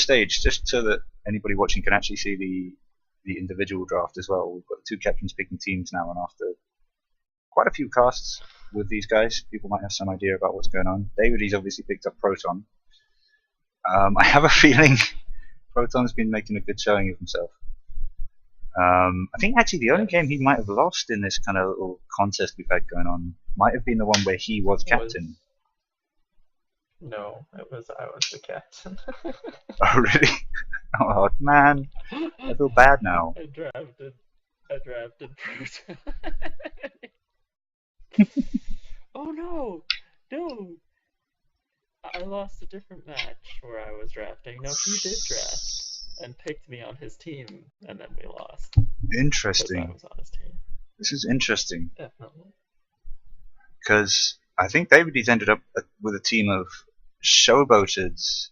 stage, just so that anybody watching can actually see the individual draft as well. We've got two captains picking teams now, and after quite a few casts with these guys, people might have some idea about what's going on. Davidy's obviously picked up Proton. I have a feeling Proton's been making a good showing of himself. I think actually the only game he might have lost in this kind of little contest we've had going on might have been the one where he was captain. No, I was the captain. Oh really? Oh man, I feel bad now. I drafted Proton. Oh no! I lost a different match where I was drafting. No, he did draft and picked me on his team, and then we lost. Interesting. I was on his team. This is interesting. Definitely. Because I think Davidy's ended up with a team of showboaters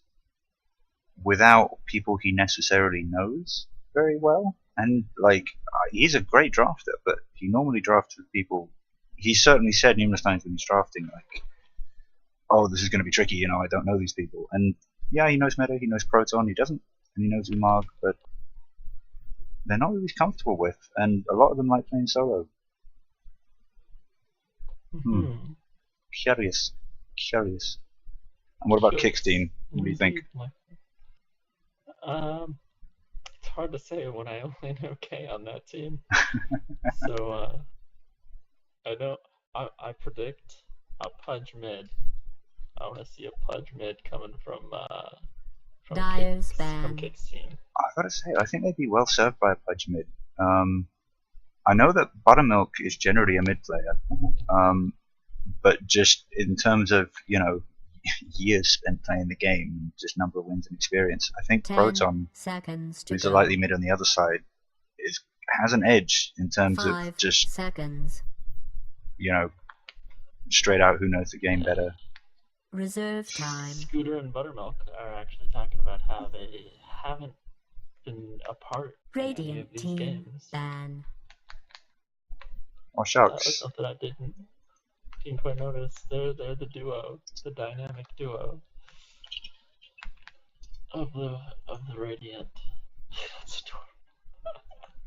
without people he necessarily knows very well. And, like, he's a great drafter, but he normally drafts with people. He certainly said numerous times when he's drafting, like, oh, this is going to be tricky, you know, I don't know these people. And, yeah, he knows Meta, he knows Proton, he doesn't, and he knows Umag, but they're not really comfortable with, and a lot of them like playing solo. Curious. And what about Kickstein? What do you think? It's hard to say when I only know K on that team. So, I predict a Pudge mid. I want to see a Pudge mid coming from Kickstein. I gotta say, I think they'd be well served by a Pudge mid. I know that Buttermilk is generally a mid player, but just in terms of, you know, years spent playing the game, just number of wins and experience, I think Proton, who's a lightly mid on the other side, has an edge in terms of just, you know, straight out who knows the game better. Reserve time. Scooter and Buttermilk are actually talking about how they haven't been a part of any of these games. Ban. Oh shucks. That was something I didn't quite notice. They're the duo, the dynamic duo of the Radiant. That's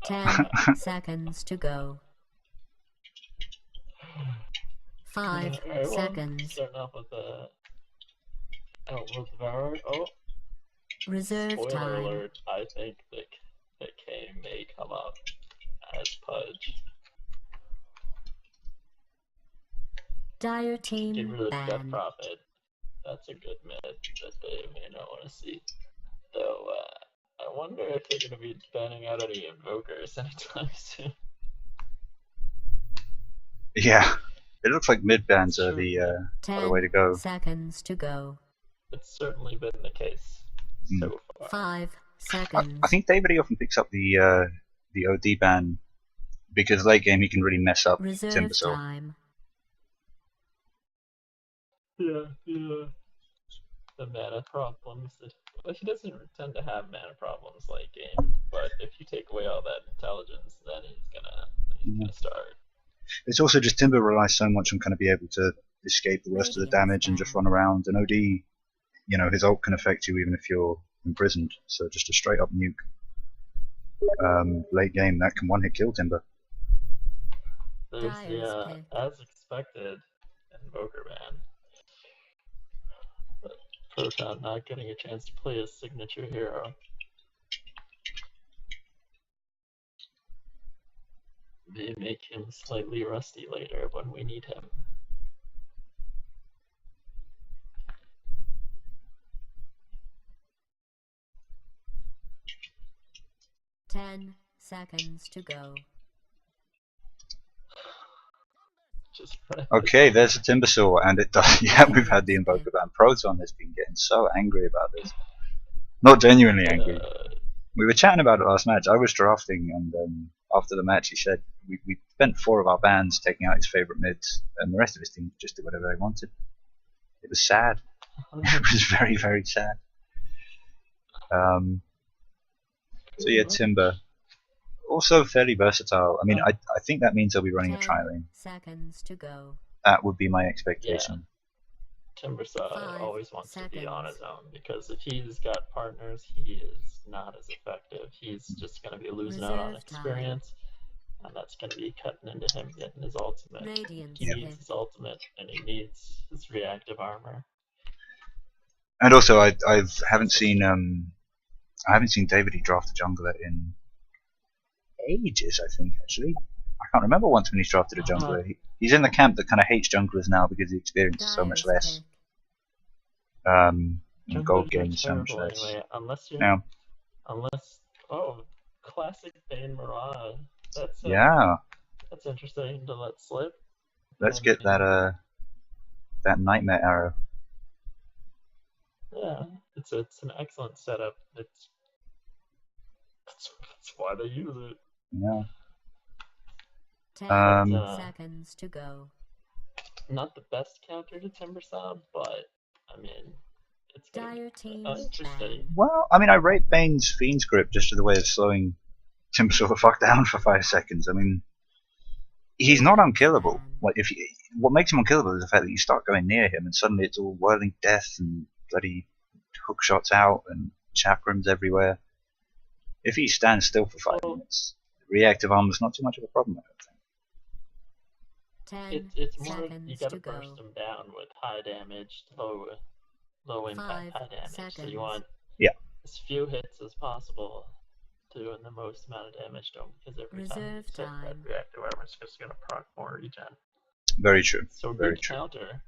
adorable. 10 seconds to go. 5 seconds. Starting off with the Valor. Oh. Reserve Spoiler time. alert, I think that K may come up as Pudge. Dire team Get rid of ban. Death Prophet. That's a good mid that they may not want to see. Though, I wonder if they're going to be banning out any Invokers anytime soon. Yeah, it looks like mid bans are the way to go. 10 seconds to go. It's certainly been the case so far. 5 seconds. I think Davidy often picks up the OD ban because late game he can really mess up Reserve Timbersaw. time. Yeah. The mana problems. Well, he doesn't tend to have mana problems late game, but if you take away all that intelligence, then he's gonna start. It's also just Timber relies so much on kind of be able to escape the worst of the damage and just run around. And OD, you know, his ult can affect you even if you're imprisoned. So just a straight up nuke late game that can one hit kill Timber. There's the as expected Invoker ban. But Proton not getting a chance to play his signature hero. May make him slightly rusty later when we need him. Ten seconds to go. Okay, there's a Timbersaw, and it does. Yeah, we've had the Invoker ban. Proton has been getting so angry about this. Not genuinely angry. We were chatting about it last match. I was drafting, and after the match, he said we spent 4 of our bans taking out his favorite mids, and the rest of his team just did whatever they wanted. It was sad. It was very, very sad. So yeah, Timber. Also fairly versatile. I mean, I think that means they'll be running a tri-lane. Seconds to go. That would be my expectation. Timbersaw 5 always wants to be on his seconds. own, because if he's got partners, he is not as effective. He's just going to be losing out on Reserve time. experience, and that's going to be cutting into him getting his ultimate. Radiant's He needs pick. his ultimate, and he needs his reactive armor. And also, I haven't seen Davidy draft a jungler in ages. I think actually, I can't remember once when he's drafted a jungler. He's in the camp that kind of hates junglers now because the experience is so much Dyer's less. pick. And gold Junglers game are is so much terrible less. anyway, unless you're Now, classic Bane Mirana. That's yeah, that's interesting to let slip. let's I get mean, that nightmare arrow. Yeah, it's an excellent setup. That's why they use it. Yeah. 10 seconds to go. Not the best counter to Timbersaw, but I mean, it's Dire team interesting. ban. Well, I mean, I rate Bane's Fiend script just as a way of slowing Timbersaw the fuck down for 5 seconds. I mean, he's not unkillable. Like, what makes him unkillable is the fact that you start going near him and suddenly it's all whirling death and bloody hook shots out and chakrams everywhere. If he stands still for 5 minutes, reactive armor's not too much of a problem, I don't think. 10 It's more of you seconds gotta to go. burst him down with high damage, low impact, 5 high damage. So seconds. you want as few hits as possible, doing the most amount of damage to him, because every time you Reserve hit that time. reactive armor, it's just gonna proc more regen. Very true. So Very good true. counter.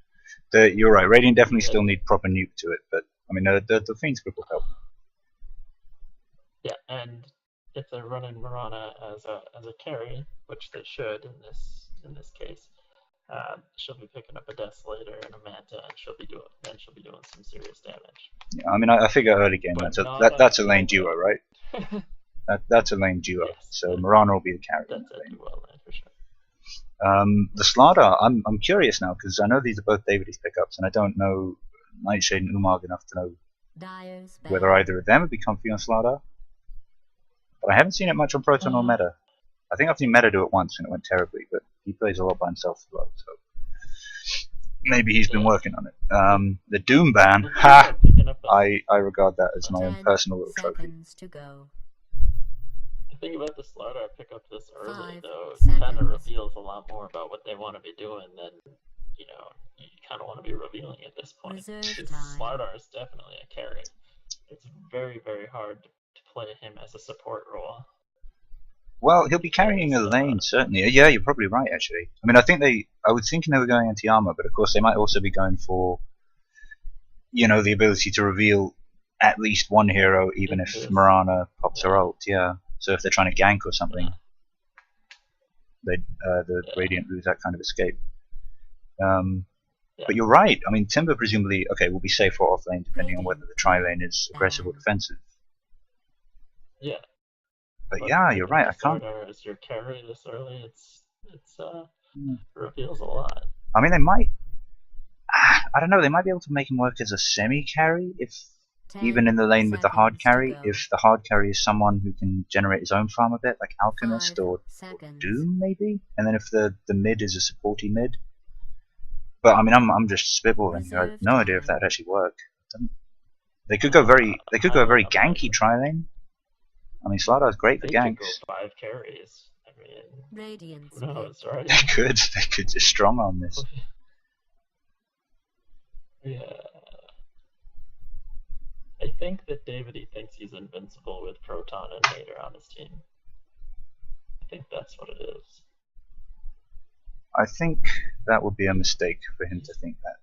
You're right. Radiant definitely Yeah. still need proper nuke to it, but I mean, the Fiend script will help. Yeah, and if they're running Mirana as a carry, which they should in this case, she'll be picking up a Desolator and a Manta, and she'll be doing some serious damage. Yeah, I mean, I figure early game But that's a lane duo, right? That's a lane duo. Yes, So Mirana will be the carry. that's a duo lane for sure. The Slardar, I'm curious now because I know these are both Davidy's pickups, and I don't know Nightshade and Umarg enough to know Dyer's ban. whether either of them would be comfy on Slardar. But I haven't seen it much on Proton or Meta. I think I've seen Meta do it once and it went terribly, but he plays a lot by himself as well, so maybe he's been working on it. The Doom ban, ha! I regard that as my own 10 personal little trophy. seconds to go. The thing about the Slardar pickup this early, 5 though, it kind seconds. of reveals a lot more about what they want to be doing than, you kind of want to be revealing at this point. Reserve Because time. Slardar is definitely a carry. It's very, very hard to play him as a support role. Well, he'll be carrying a lane, certainly. Yeah, you're probably right, actually. I mean, I was thinking they were going anti-armor, but of course they might also be going for, the ability to reveal at least one hero, even if Mirana pops her ult, yeah. So if they're trying to gank or something, the Radiant lose that kind of escape. But you're right. I mean, Timber presumably, will be safe or off lane, depending on whether the tri-lane is aggressive or defensive. Yeah. But yeah, you're right. I can't. Slardar as your carry this early, reveals a lot. I mean, they might. I don't know. They might be able to make him work as a semi-carry, if 10 even in the lane with the hard seconds to carry. go. If the hard carry is someone who can generate his own farm a bit, like Alchemist 5 or seconds. Doom, maybe. And then if the mid is a supporty mid. But I mean, I'm just spitballing here. I have no idea if that would actually work. They could go very ganky tri-lane. I mean, Slardar's great for They ganks. could go 5 carries. I mean, Radiant's who knows, right? They could just strong on this. Yeah. I think that Davidy thinks he's invincible with Proton and Mater on his team. I think that's what it is. I think that would be a mistake for him to think that.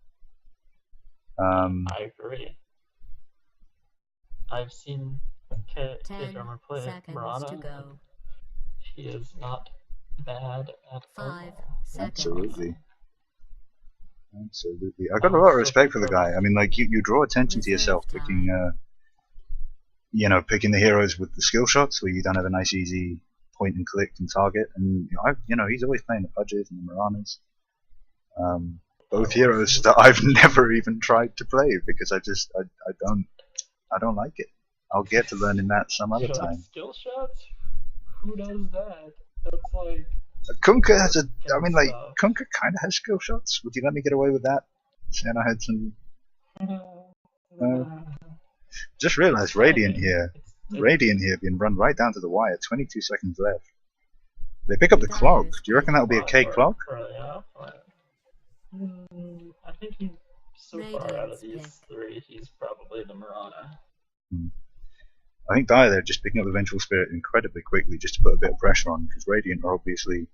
I agree. I've seen 10 K-Drummer play seconds Mirana. to go. He is not bad at 5 all. seconds. Absolutely. I got a lot of respect for the guy. I mean, like you draw attention to yourself picking, picking the heroes with the skill shots where you don't have a nice easy point and click and target. And he's always playing the Pudges and the Miranas. Both heroes that I've never even tried to play because I don't like it. I'll get to learning that some other time. Skill shots? Who does that? That's like. Kunkka has Kunkka kind of has skill shots. Would you let me get away with that? Saying I had some Just realised Radiant here. It's Radiant here being run right down to the wire. 22 seconds left. They pick up the clog. Do you reckon that'll be a K clog? I think he's so far out of Radiant's these three, he's probably the Marana. I think Dire they're just picking up the Vengeful Spirit incredibly quickly just to put a bit of pressure on, because Radiant are obviously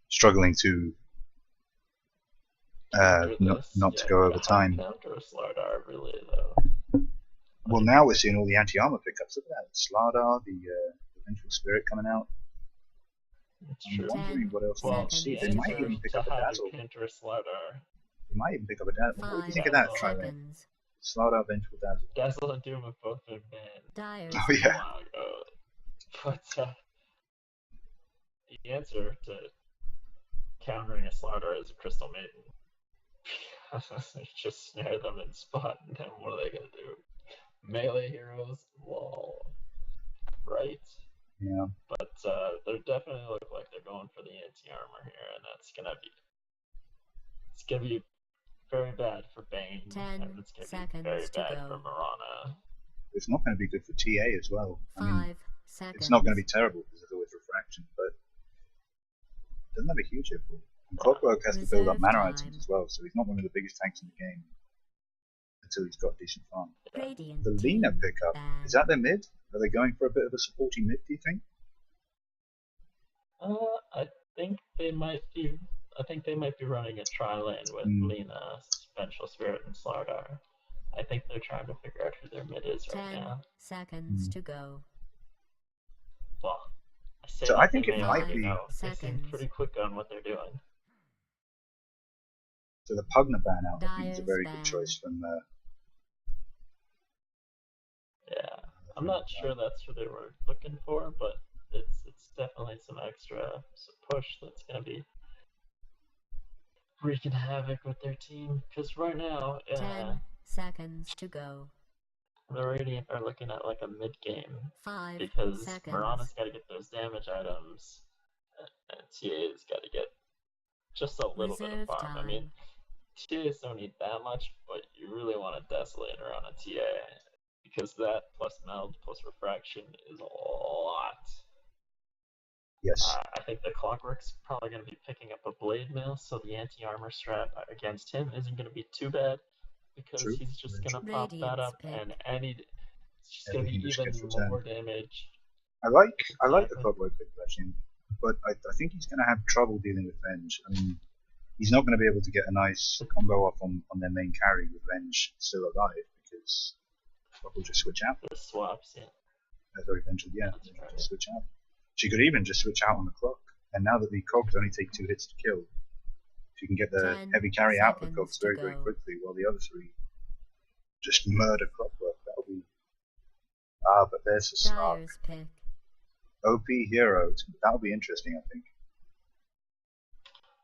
struggling to not to go over time. Counter Slardar, really, though. Well, now we're seeing all the anti-armor pickups. Look at that. Slardar, the Vengeful Spirit coming out. It's I'm true. wondering what else we Well, might see. the They might answer even pick to up a how Dazzle. to counter Slardar. They might even pick up a Dazzle. What do you 5 think of that, Dazzle. Tyrone? seconds. Slardar, Vengeful Dazzle. Dazzle and Doom have both been banned Dyer's Oh, yeah. a while ago. But the answer to countering a Slardar is a Crystal Maiden. Just snare them in spot, and then what are they gonna do? Melee heroes? Lol. Right? Yeah. But they definitely look like they're going for the anti-armor here, and that's gonna be very bad for Bane, 10 and it's gonna be seconds very to bad go. for Marana. It's not going to be good for TA as well. I mean, 5 seconds. it's not going to be terrible because there's always refraction, but it doesn't have a huge hit pool. And Clockwork has to build up Reserve mana time. items as well, so he's not one of the biggest tanks in the game until he's got decent farm. Radiant The Lina team pickup, ban. is that their mid? Are they going for a bit of a supporting mid, do you think? I think they might be. I think they might be running a tri-lane with Lina, Vengeful Spirit, and Slardar. I think they're trying to figure out who their mid is right 10 now. seconds to go. Well, I say So that I think they it may might already be- know. They seem Seconds. pretty quick on what they're doing. So the Pugna ban out, I think, is a Dyer's very ban. good choice from Yeah, I'm not sure that's what they were looking for, but it's definitely some extra push that's gonna be wreaking havoc with their team. Because right now, 10 seconds to go. the Radiant are looking at like a mid game 5 because seconds. Marana's got to get those damage items, and TA's got to get just a little bit of Reserve farm. I time. mean, TAs don't need that much, but you really want a Desolator on a TA because that plus meld plus refraction is a lot. yes. I think the Clockwork's probably going to be picking up a Blade Mail, so the anti-armor strat against him isn't going to be too bad because True. he's just Very going to pop that Radiant's up, pick. and it's just going to be Everything just even gets returned. more damage. I like the Exactly. Clockwork pick actually, but I think he's going to have trouble dealing with Venge. I mean, he's not going to be able to get a nice combo off on their main carry with Venge still alive because Clock will just switch out. The swaps, yeah. Very Venge, yeah, That's Venge will right. just switch out. She could even just switch out on the Clock, and now that the cogs only take 2 hits to kill, she can get the 10 heavy carry out of the seconds cogs to very, very go. quickly, while the other 3 just murder Clockwork. That'll be... but there's a Snark. Dyer's pick. OP hero. That'll be interesting, I think.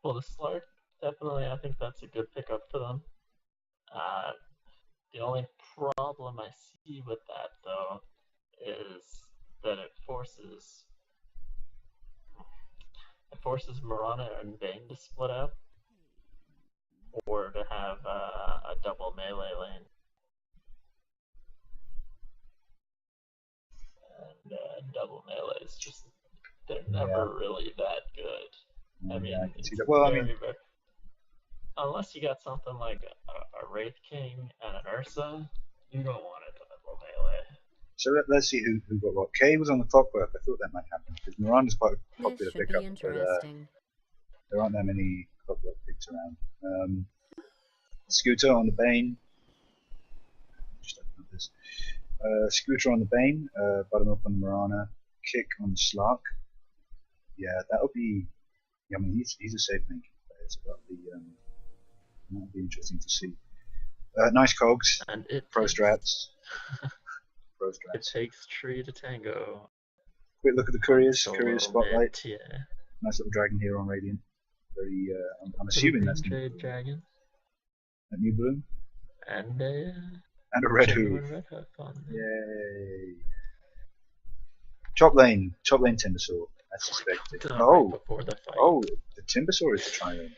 Well, the Slark, definitely, I think that's a good pickup for them. The only problem I see with that, though, is that it forces Marana and Bane to split up, or to have a double melee lane. And double melee is just, they're never really that good. I mean, I can see it's that. Well, I very, mean, very, unless you got something like a Wraith King and an Ursa, you don't want a double melee. so let's see who got what. Kay was on the Clockwork. I thought that might happen because Miranda's quite a This popular should pickup, be but interesting. there aren't that many Clockwork picks around. Scooter on the Bane. Just open up this. Scooter on the Bane. Buttermilk on the Marana. Kick on the Slark. Yeah, that'll be. I mean, he's a safe making player, so that'll be interesting to see. Nice cogs. And it Pro takes, strats. Pro it strats. takes Tree to tango. Quick look at the Couriers. Solo Courier spotlight. mid, yeah. Nice little dragon here on Radiant. Very. I'm assuming that's new Trade bloom. Dragon. A new bloom And and a red genuine hoof. red hoof on them. Yay! Top lane Timbersaw. That's suspected. Done Oh, right before the fight. oh, the Timbersaw is the tri-lane.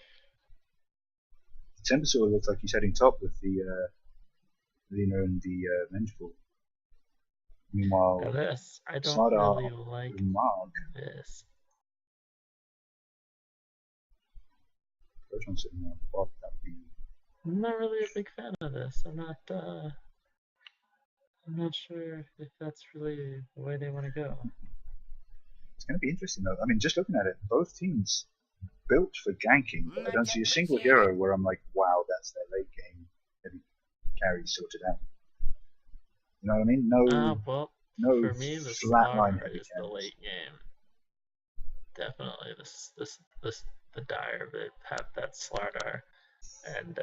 Timbersaw looks like he's heading top with the Lena and the Vengeful. Meanwhile, Now this, I don't Slardar really like with Mark. this. First one sitting on what that would be. I'm not really a big fan of this. I'm not sure if that's really the way they want to go. It's going to be interesting though. I mean, just looking at it, both teams built for ganking, but I don't see a single hero where I'm like, wow, that's their late game heavy carry sorted out. You know what I mean? No, Well, no for me, the flatline Slardar heavy is the carries. late game. Definitely, the dire bit have that Slardar, and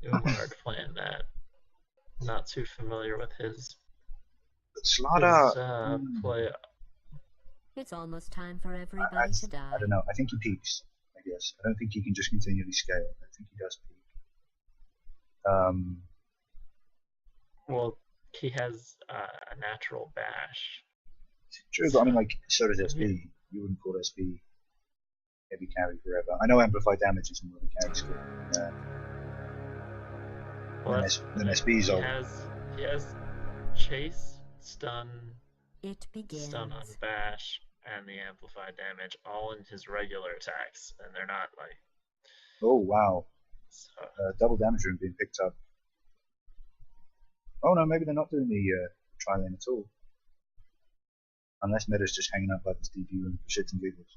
Umard playing that. Not too familiar with his But Slardar, play. It's almost time for everybody to die. I don't know. I think he peaks. I guess I don't think he can just continually scale. I think he does peak. Well, he has a natural bash. True, but I mean, like, so does SB. You wouldn't call SB heavy carry forever. I know amplified damage is more of a carry skill than SB's old. He has chase, stun, It begins. stun on bash, and the amplified damage all in his regular attacks, and they're not like. Oh wow! So, double damage room being picked up. Oh no, maybe they're not doing the tri-lane at all. Unless Meta's just hanging out by this DP room for shits and giggles.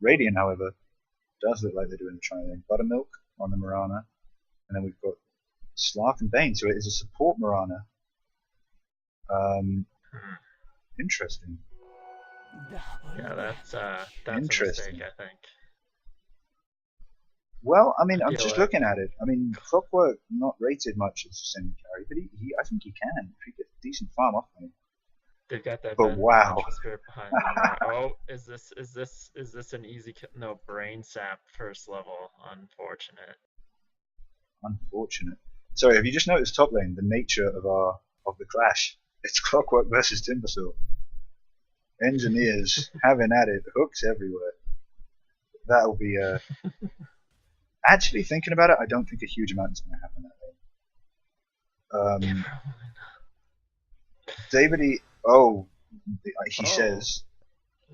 Radiant, however, does look like they're doing the tri-lane. Buttermilk on the Mirana, and then we've got Slark and Bane, so it is a support Mirana. Interesting. yeah, that's a Interesting. mistake, I think. Well, I mean, I'm feel just like- looking at it. I mean, Clockwork not rated much as a semi-carry, but I think he can. If he gets decent farm off him. They've got that. But wow. Natural spirit behind them. Oh, is this an easy? No, brain sap first level. Unfortunate. Unfortunate. Sorry, have you just noticed top lane the nature of the clash? It's Clockwork versus Timbersaw. Engineers having at it, hooks everywhere. That'll be actually thinking about it, I don't think a huge amount is going to happen that lane. Davidy, he says.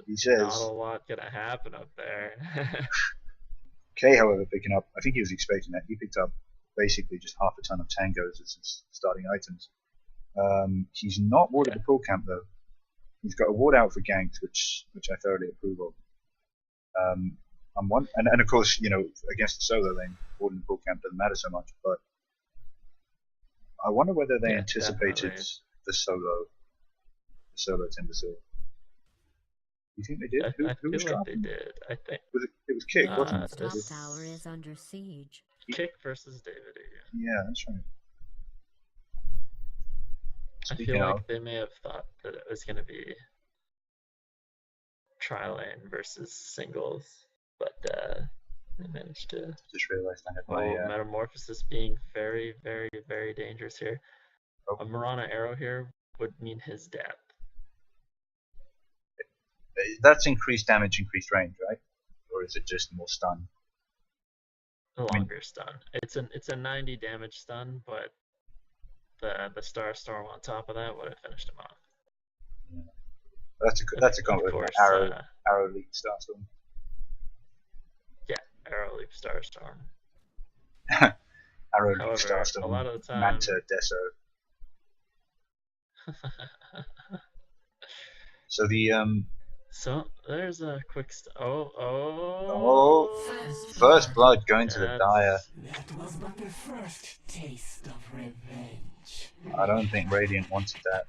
Not a lot gonna happen up there. K, however, picking up, I think he was expecting that. He picked up basically just half a ton of tangos as his starting items. He's not warded the pull camp though. He's got a ward out for ganks, which I thoroughly approve of. And of course, you know, against the solo lane, warding the pull camp doesn't matter so much. But I wonder whether they anticipated definitely. the solo Timbersaw. You think they did? I Who feel was like dropping? they did. I think It was Kick, wasn't it? Top this- tower is under siege. Kick versus Davidy. Yeah, that's right. I Speaking feel of, like they may have thought that it was gonna be tri-lane versus singles, but they managed to. just realized I had my Metamorphosis being very, very, very dangerous here. Oh. A Mirana arrow here would mean his death. that's increased damage, increased range, right? Or is it just more stun? A longer stun. It's a 90 damage stun, but the Star Storm on top of that would have finished him off. Yeah. That's a combo with course, arrow leap Starstorm. Yeah, arrow leap Star Storm. Arrow leap However, Starstorm. a lot of the time- Manta Deso. So the So there's a quick. first blood going to the Dire. That was but the first taste of revenge. I don't think Radiant wanted that.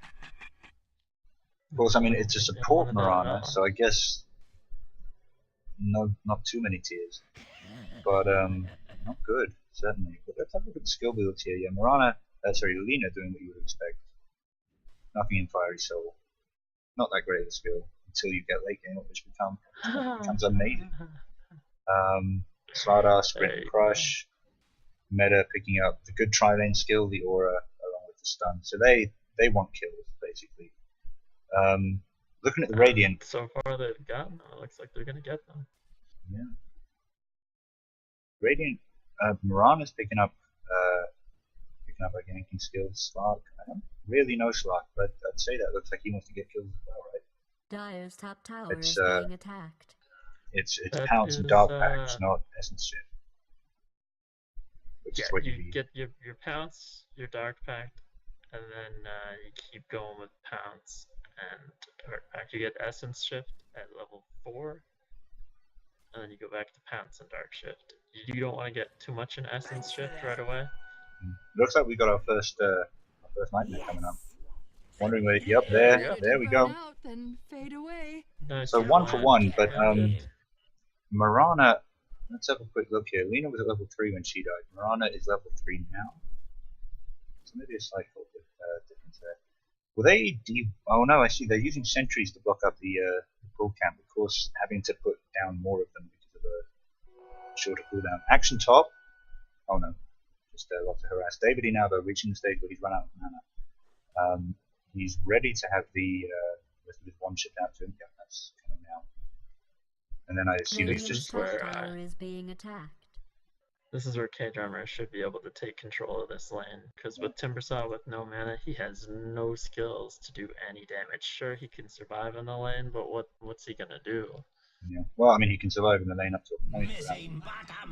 Of course, I mean it's a support Mirana, so I guess not too many tiers, but not good certainly. But let's have a look at the skill builds here. Yeah, Lena doing what you would expect. Nothing in Fiery Soul. Not that great of a skill until you get late game, which becomes amazing. Slardar, Sprint and Crush. Meta picking up the good tri-lane skill, the Aura, along with the stun. So they want kills, basically. Looking at the Radiant. So far they've gotten them. It looks like they're gonna get them. Yeah. Radiant, Mirana's picking up our ganking skills. Slark, I don't really know Slark, but I'd say that looks like he wants to get kills as well, right? Dyer's top tower It's is being attacked. it's That pounce and is, dark packs, not essence shit. Which Yeah, is what you need. get your pounce, your dark pact, and then you keep going with pounce and dark pact. You get essence shift at level 4, and then you go back to pounce and dark shift. You don't want to get too much in essence shift right away. Looks like we got our first nightmare coming up. Wondering where. Yep, Yeah. there we go. Out, then fade away. Nice So 1 for 1, but Good. Mirana. Let's have a quick look here. Lena was at level 3 when she died. Mirana is level 3 now. So maybe a slight difference there. Will they oh no, I see they're using sentries to block up the pull camp, of course, having to put down more of them because of a shorter cooldown. Action top. Oh no, just lots of harass. Davidy now though, reaching the stage where he's run out of mana. He's ready to have the rest of his one shipped out to him. Yeah, that's coming now. And then I assume he's Radiant's just top where, tower is being attacked. This is where K-Drummer should be able to take control of this lane, because with Timbersaw with no mana, he has no skills to do any damage. Sure, he can survive in the lane, but what's he gonna do? yeah. Well, I mean, he can survive in the lane up to a point.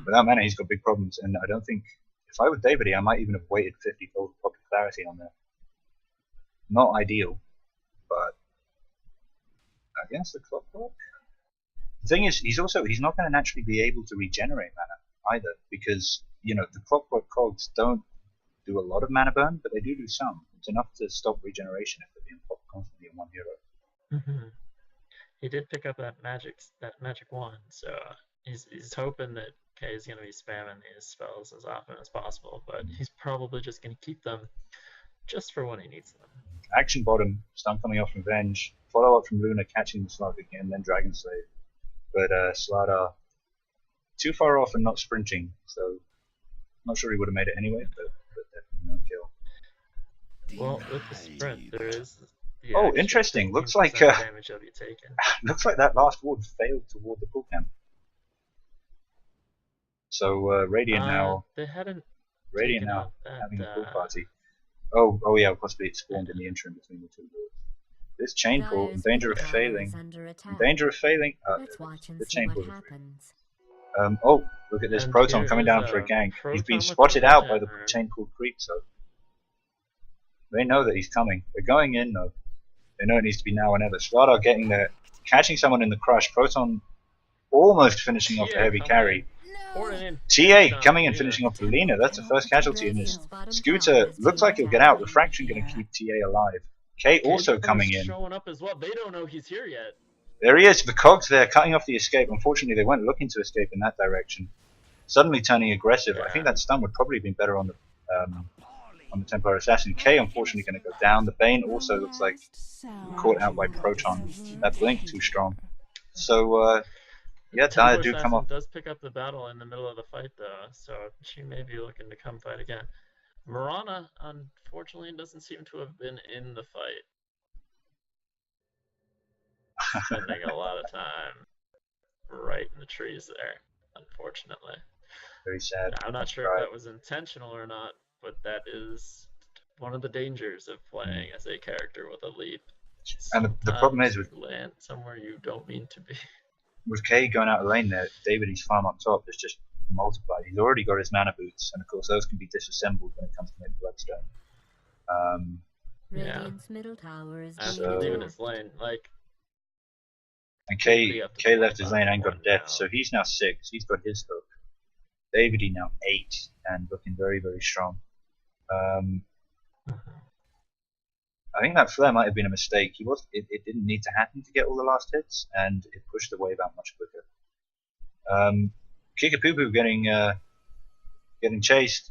Without mana, he's got big problems, and I don't think if I were Davidy, I might even have waited 50 for proper clarity on there. Not ideal, but against the clockwork. The thing is, he's not going to naturally be able to regenerate mana either, because the clockwork cogs don't do a lot of mana burn, but they do some. It's enough to stop regeneration if they're being popped constantly on one hero. He did pick up that magic wand, so he's hoping that K is going to be spamming these spells as often as possible, but he's probably just going to keep them just for when he needs them. Action bottom, stun coming off Revenge, follow up from Luna catching the Slug again, then Dragon Slave. But Slardar too far off and not sprinting, so I'm not sure he would have made it anyway, but definitely no kill. Well, with the sprint, there is the Oh, extra interesting. Looks like 15% damage will be taken. looks like that last ward failed toward the pull camp. So Radiant now They hadn't Radiant taken now out that, having a pull party. Oh yeah, possibly it spawned in the interim between the two wards. This chain pull in danger of failing. In danger of failing. Let's watch and the see chain what pull. happens. Oh, look at this And Proton here coming is down for a a gank. He's been Proton with spotted the out by the Regener. chain pull creep, so they know that he's coming. They're going in though. They know it needs to be now or never. Slardar getting there, catching someone in the crush. Proton almost finishing off the heavy carry. TA coming and finishing off the Lena. That's the first casualty in this. Scooter looks like he'll get out. Refraction going to keep TA alive. K also coming in. Showing up as well. They don't know he's here yet. There he is. The cogs there cutting off the escape. Unfortunately, they weren't looking to escape in that direction. Suddenly turning aggressive. I think that stun would probably have been better on the Templar Assassin. K unfortunately going to go down. The Bane also looks like caught out by Proton. That blink too strong. So yeah, Dyer do come off. Does pick up the battle in the middle of the fight though, so she may be looking to come fight again. Mirana, unfortunately, doesn't seem to have been in the fight. Spending a lot of time right in the trees there, unfortunately. Very sad. I'm not sure if that was intentional or not, but that is one of the dangers of playing as a character with a leap. And the problem is with land somewhere you don't mean to be. With K going out of lane there, Davidy's farm up top is just multiplied. He's already got his mana boots, and of course those can be disassembled when it comes to making Bloodstone. Radiant's middle tower is After being leaving attacked. his lane, like. And K left his lane and got death, so he's now 6. He's got his hook. Davidy now 8 and looking very, very strong. I think that flare might have been a mistake. It didn't need to happen to get all the last hits, and it pushed the wave out much quicker. Kickapoo getting chased,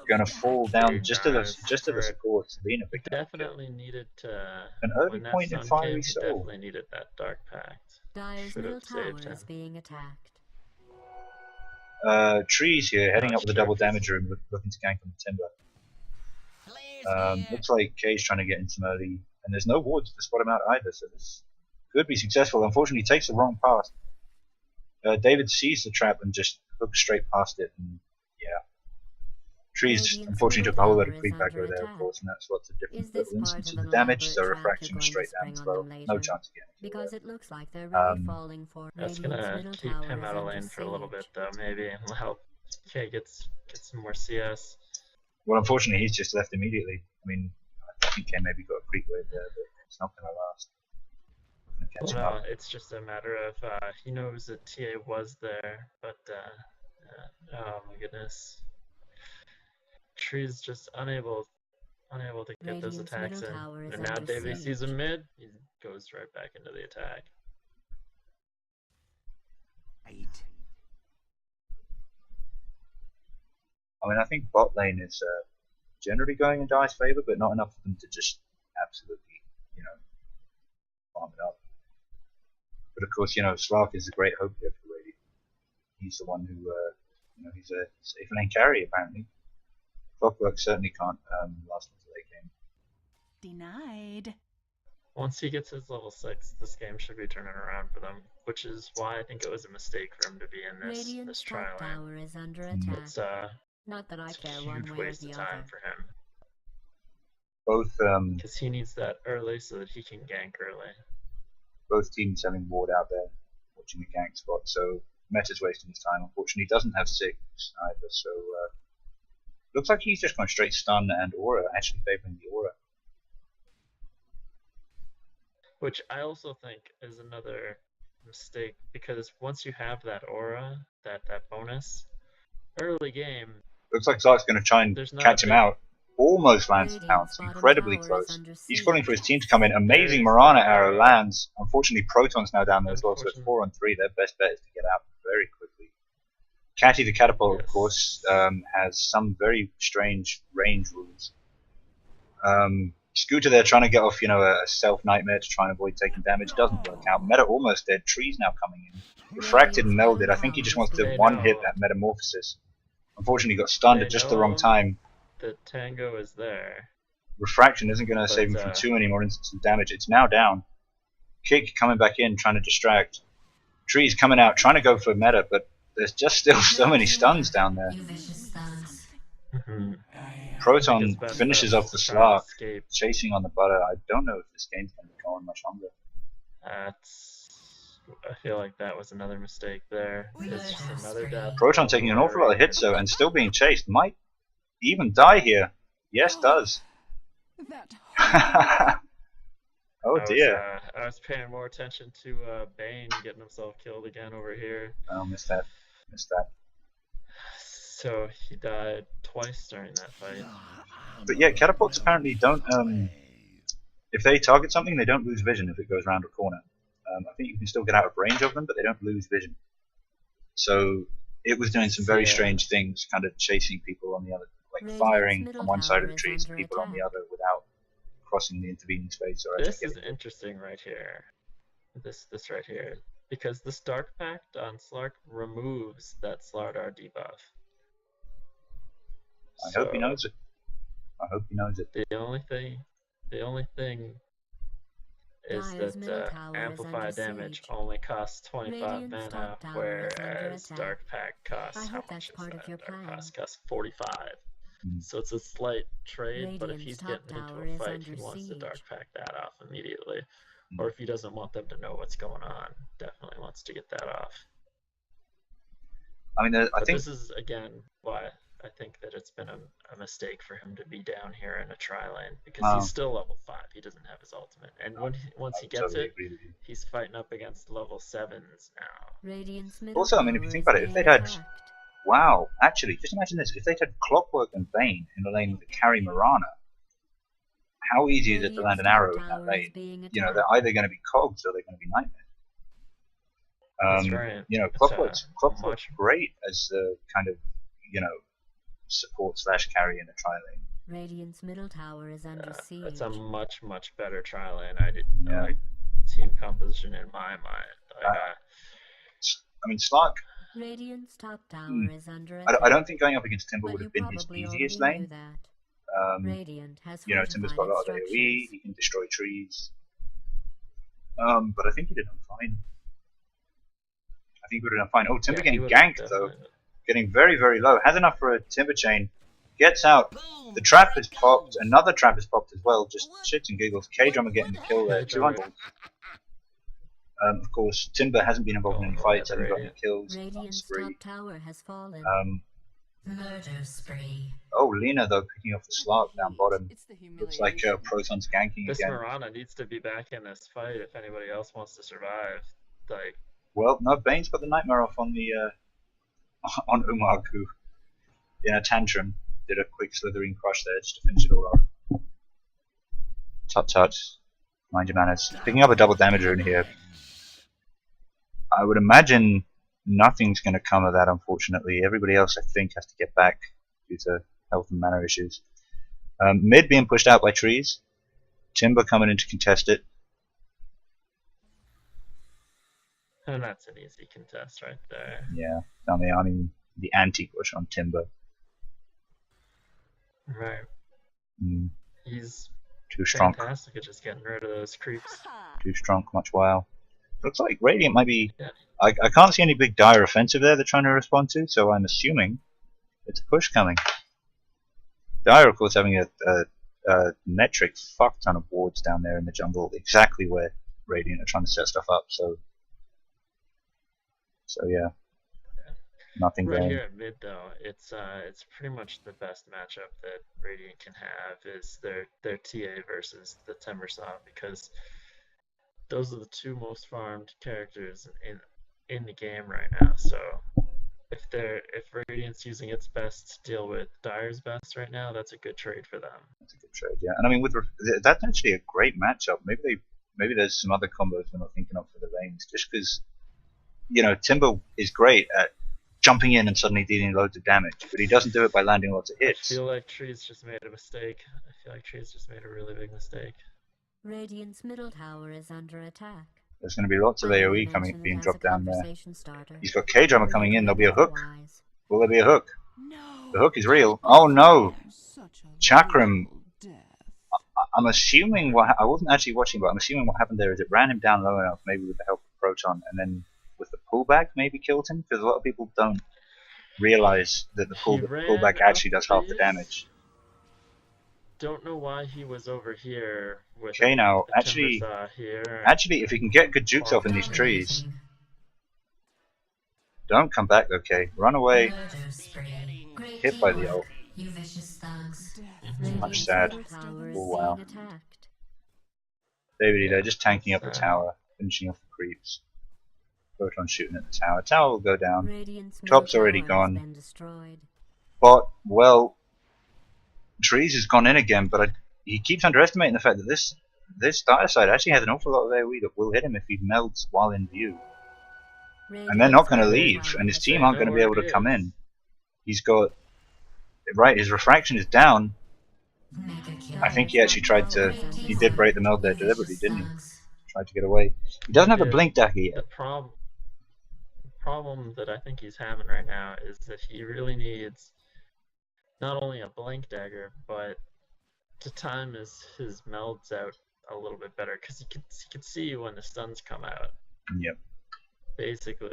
gonna fall down just to the support. Lena picked up. Definitely needed to. An early when that point in sun Fiery came, he Soul. definitely needed that Dark Pact. Dyer's Should middle have tower saved him. is being attacked. Trees here, heading up with a double sure. damage room, looking to gank on the timber. Looks like Kay's trying to get in some early, and there's no wards to spot him out either, so this could be successful. Unfortunately, he takes the wrong path. David sees the trap and just hooks straight past it and Yeah. Trees Radiant's unfortunately took a middle whole lot tower of is creep under aggro there, of attack. course, and that's lots of different Is this little part instances of an of damage, elaborate so trap you're refraction going straight to down spring as on well. them later? No chance of getting a kill Because there. it looks like they're really Um, falling for That's Radiant's gonna middle keep tower him is out of under lane for a little bit siege. though, maybe, and help Kay get some more CS. well, unfortunately, he's just left immediately. I mean, I think Ken maybe got a creep wave there, but it's not going to last. Gonna catch him No, up. it's just a matter of he knows that TA was there, but oh my goodness, Tree's just unable to get those Radiant's attacks middle in. tower is And now under Davidy sees siege. him mid, he goes right back into the attack. I mean, I think bot lane is generally going in Dive's favour, but not enough for them to just absolutely, farm it up. But of course, Slark is a great hope here for Rady. He's the one who, he's a safe lane carry apparently. Clockwork certainly can't last until late game. Denied. Once he gets his level 6, this game should be turning around for them, which is why I think it was a mistake for him to be in this Radiant's trial top lane. tower is under attack. It's Not that I it's a care one huge way or waste the of time other. for him, Both because he needs that early so that he can gank early. both teams having ward out there, watching the gank spot. So Meta's wasting his time. Unfortunately, he doesn't have 6 either. So looks like he's just gone straight stun and aura, actually favoring the aura. Which I also think is another mistake, because once you have that aura, that bonus, early game, Looks like Zark's going to try and there's not catch a him big... out. Almost lands the Radiant's pounce. bottom Incredibly tower is close. under He's siege. calling for his team to come in. Amazing There's Mirana that arrow arrow. lands. Unfortunately, Proton's now down there as well, so it's Unfortunate. 4 on 3. Their best bet is to get out very quickly. Catty the Catapult, of Yes. course, has some very strange range rules. Scooter there trying to get off, a self nightmare to try and avoid taking damage. Doesn't work out. Meta almost dead. Tree's now coming in. Refracted and melded. I think he just wants to They one hit know. that metamorphosis. Unfortunately, got stunned They at just the wrong know time. The Tango is there. Refraction isn't going to save him from too many more instances of damage. It's now down. Kick coming back in, trying to distract. Tree's coming out, trying to go for meta, but there's just still so many stuns down there. Proton Because finishes Beth off the was trying to Slark, escape. chasing on the butter. I don't know if this game's going to go on much longer. I feel like that was another mistake there. It's just another death. Proton taking an awful lot of hits though, and still being chased. Might even die here. Yes, does. That Oh dear. I was paying more attention to Bane getting himself killed again over here. Oh, missed that. Missed that. So he died twice during that fight. But yeah, catapults apparently don't. If they target something, they don't lose vision if it goes around a corner. I think you can still get out of range of them, but they don't lose vision. So it was doing some very strange things, kind of chasing people on the other, like Radiant's firing middle on one side of the tower is trees, under people on the attack. other, without crossing the intervening space or This actually is getting. interesting right here. This right here. Because this Dark Pact on Slark removes that Slardar debuff. I hope he knows it. I hope he knows it. The only thing is Dire's middle that tower is Amplify under damage siege. only costs 25 Radiant's mana, top tower is under whereas attack. Dark Pact costs, I how hope much that's is part of that? your Dark plan. Pact costs 45. Mm. So it's a slight trade, but if Radiant's he's top getting into tower a is fight, he under wants to Dark siege. Pact that off immediately. Or if he doesn't want them to know what's going on, definitely wants to get that off. I mean, I But think this is, again, why I think that it's been a mistake for him to be down here in a tri-lane, because Oh. he's still level 5. He doesn't have his ultimate. And once he I gets totally it, agree with you. he's fighting up against level 7s now. Radiant's middle Also, I mean, if tower you think is about it, if being they'd had, attacked. wow, actually, just imagine this: if they'd had Clockwork and Bane in the lane that carry Mirana, how easy is it to land an Radiant's arrow top in that tower is lane? being They're attacked. either going to be cogs or they're going to be nightmares. That's right. Clockwork's much- great as the kind of, support / carry in a tri-lane. Radiant's middle tower is under siege. It's a much, much better tri-lane. I Yeah. like team composition in my mind. I mean, Slark, Radiant's top tower is under I attack. don't think going up against Timber But would you have been his probably easiest already knew lane. that. Radiant has Timber's fortified got a lot its of AoE, structures. he can destroy trees. But I think he did fine. I think he would have done fine. Oh, Timber Yeah, he getting would've ganked though. definitely- getting very, very low. Has enough for a timber chain. Gets out. The trap is popped. Another trap is popped as well. Just shits and giggles. K-Drummer getting the kill there. 200. Of course, Timber hasn't been involved in any fights. Hasn't got any kills. Radiant's top tower has fallen. Murder spree. Oh, Lena though picking off the Slark down bottom. Looks like Proton's ganking This again. Mirana needs to be back in this fight if anybody else wants to survive. Like, well, no, Bane's got the Nightmare off on the on Umag, who in a tantrum did a quick slithering crush there just to finish it all off. Tut tut. Mind your manners. Picking up a double damage rune here. I would imagine nothing's going to come of that, unfortunately. Everybody else, I think, has to get back due to health and mana issues. Mid being pushed out by trees. Timber coming in to contest it. and that's an easy contest right there. Yeah, I mean the anti-push on Timber. Right. Mm, He's too strong. fantastic at just getting rid of those creeps. Too strong, much while. Looks like Radiant might be... Yeah. I can't see any big dire offensive there they're trying to respond to, so I'm assuming it's a push coming. Dire, of course, having a metric fuck ton of wards down there in the jungle, exactly where Radiant are trying to set stuff up, so yeah. Nothing Right going. here at mid though, it's pretty much the best matchup that Radiant can have is their TA versus the Timbersaw, because those are the two most farmed characters in the game right now. So if Radiant's using its best to deal with Dire's best right now, that's a good trade for them. That's a good trade, yeah. And I mean, that's actually a great matchup. Maybe there's some other combos we're not thinking of for the lanes, just because Timber is great at jumping in and suddenly dealing loads of damage, but he doesn't do it by landing lots of hits. I feel like Trees just made a mistake. I feel like Trees just made a really big mistake. Radiant's middle tower is under attack. There's going to be lots of AoE being dropped down there. He's got K-Drummer coming in. There'll be a hook. Will there be a hook? No. The hook is real. Oh no! Chakram. I'm assuming I wasn't actually watching, but I'm assuming what happened there is it ran him down low enough, maybe with the help of Proton, and then with the pullback maybe killed him, because a lot of people don't realize that the pullback actually does half the damage. Don't know why he was over here with Okay, now the actually, Timbersaw here. if he can get good jukes off in these trees, don't come back. Okay, run away. Hit by the ult. You vicious thugs. Much sad. Oh wow. Davidy there, just tanking up the tower, finishing off the creeps. Proton shooting at the tower. Tower will go down. Top's already gone. But, well, Trees has gone in again, but he keeps underestimating the fact that this dire side actually has an awful lot of AoE that will hit him if he melts while in view. And they're not going to leave, and his team aren't going to be able to come in. He's got... Right, his refraction is down. I think he actually he did break the meld there deliberately, didn't he? Tried to get away. He doesn't have a blink dagger yet. The problem that I think he's having right now is that he really needs not only a blink dagger, but to time his melds out a little bit better, because he can see when the stuns come out. Yep. Basically,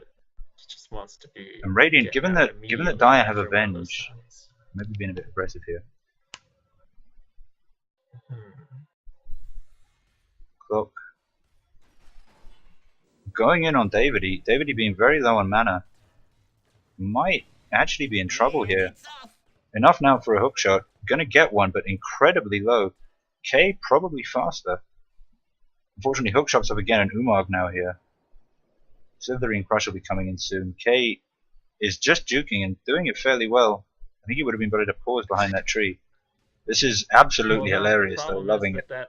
he just wants to be. And Radiant, given that Dire have Avenge, maybe being a bit aggressive here. Cloak. Going in on Davidy being very low on mana, might actually be in trouble here. Enough now for a hook shot. Gonna get one, but incredibly low. K probably faster. Unfortunately, hook shot's up again, and Umag now here. Slithering Crush will be coming in soon. K is just juking and doing it fairly well. I think he would have been better to pause behind that tree. This is absolutely hilarious, though. Loving it. That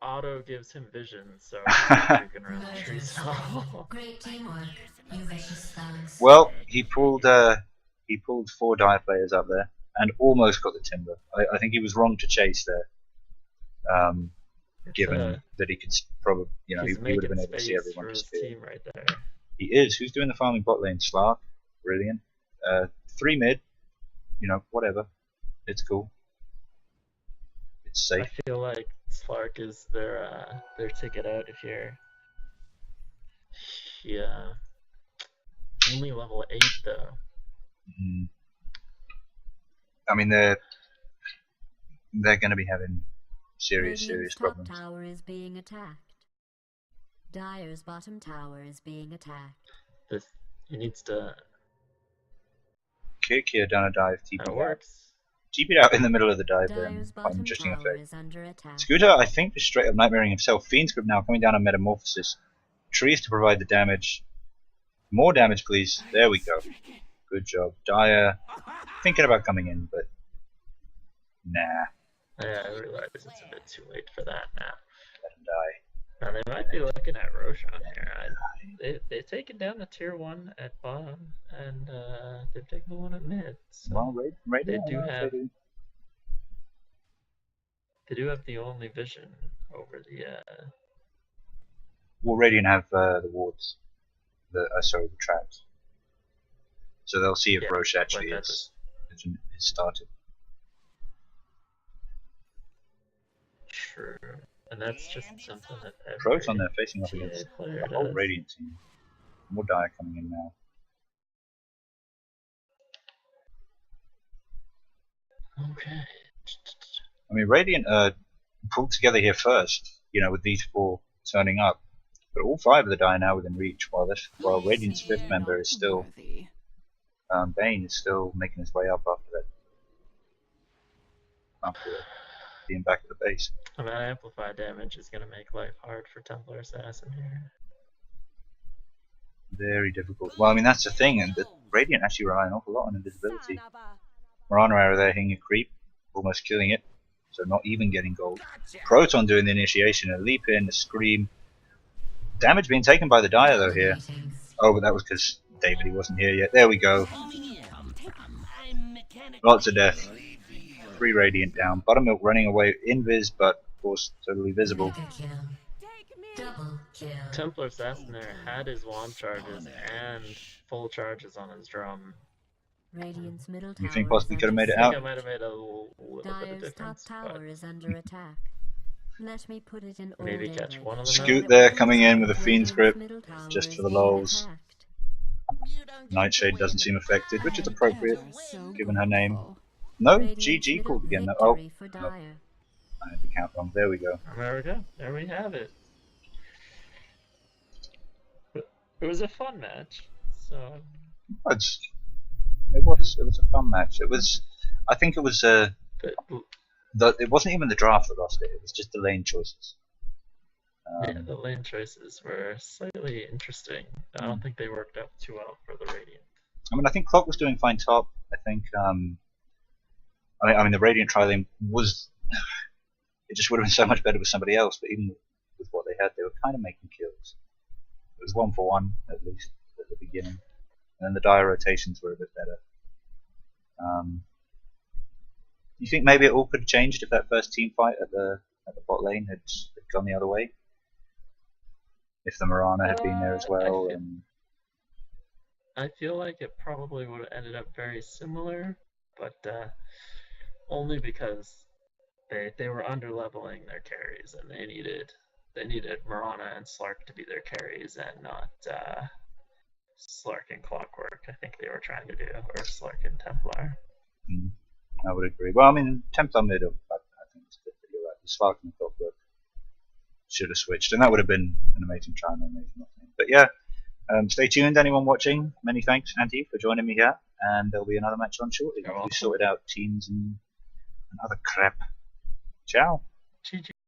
auto gives him vision, so he's juking around the trees. Great teamwork. You vicious thugs. Well, he pulled 4 Dire players up there and almost got the Timber. I think he was wrong to chase there, given that he could probably, he would have been able to see everyone disappear. Right there. He is. Who's doing the farming bot lane? Slark. Brilliant. 3 mid. Whatever. It's cool. It's safe. I feel like Slark is their ticket out of here. Yeah. Only level 8 though. Mm. I mean, they're going to be having serious Radiant's top problems. tower is being attacked. Dire's bottom tower is being attacked. This he needs to. Kick here, down a dive, TP That out. works. TP out in the middle of the dive, Dire's quite an bottom interesting tower effect. is under attack. Scooter, I think, is straight up nightmaring himself. Fiend's Grip now coming down on Metamorphosis. Trees to provide the damage. More damage, please. There we go. Good job. Dire, thinking about coming in, but nah. Yeah, I realize it's a bit too late for that now. Let him die. Now they might be looking at Roshan here. They've taken down the tier 1 at bottom, and they've taken the one at mid. So Well, Radiant, they do I don't know if have- they do. they do have the only vision over the. Well, Radiant have the wards. Sorry, the traps. So they'll see if Yeah, Roche actually but is started. True. And that's just something that Proton, they're facing off TA against player the whole does. Radiant team. More Dire coming in now. Okay. I mean, Radiant pulled together here first, with these four turning up. But all five of the Dire now within reach, while Radiant's fifth member is still, Bane is still making his way up after being back at the base. I mean, amplified damage is going to make life hard for Templar Assassin here. Very difficult. Well, I mean, that's the thing, and the Radiant actually rely an awful lot on invisibility. Mirana arrow there hitting a creep, almost killing it, so not even getting gold. Proton doing the initiation, a leap in, a scream. Damage being taken by the Dire though here. Oh, but that was because Davidy wasn't here yet. There we go. Lots of death. 3 Radiant down. Buttermilk running away, invis, but of course totally visible. Mega kill. Double kill. Templar Assassin there had his wand charges and full charges on his drum. Radiant's middle tower You think is possibly could have under made it I out? think I might have made a little bit of Dire's top difference, tower but is under attack. Let me put it in maybe order. catch one of them. Scoot there, coming in with a Fiend's Grip, Middle tower just is for the being lulls. attacked. Nightshade doesn't seem affected, which is appropriate, So given her name. grateful. No, Radiant's GG middle called again. Oh, victory for no. Dire. I had the count wrong. There we go. There we go. There we have it. It was a fun match. So It was a fun match. I think it was but, it wasn't even the draft that lost it. It was just the lane choices. yeah, the lane choices were slightly interesting. I don't think they worked out too well for the Radiant. I mean, I think Clock was doing fine top. I think, I mean, the Radiant tri lane was. It just would have been so much better with somebody else. But even with what they had, they were kind of making kills. It was 1-for-1 at least at the beginning, and then the Dire rotations were a bit better. You think maybe it all could have changed if that first team fight at the bot lane had gone the other way? If the Mirana had been there as well, I feel like it probably would have ended up very similar, but only because they were underleveling their carries and they needed Mirana and Slark to be their carries and not Slark and Clockwork. I think they were trying to do, or Slark and Templar. I would agree. Well, I mean, Templar mid, I think it's good that you're right. The Slark and Clockwork should have switched, and that would have been an amazing try and an amazing thing. But yeah, stay tuned, anyone watching. Many thanks, Andy, for joining me here, and there'll be another match on shortly. You're We've welcome. sorted out teams and other crap. Ciao. GG.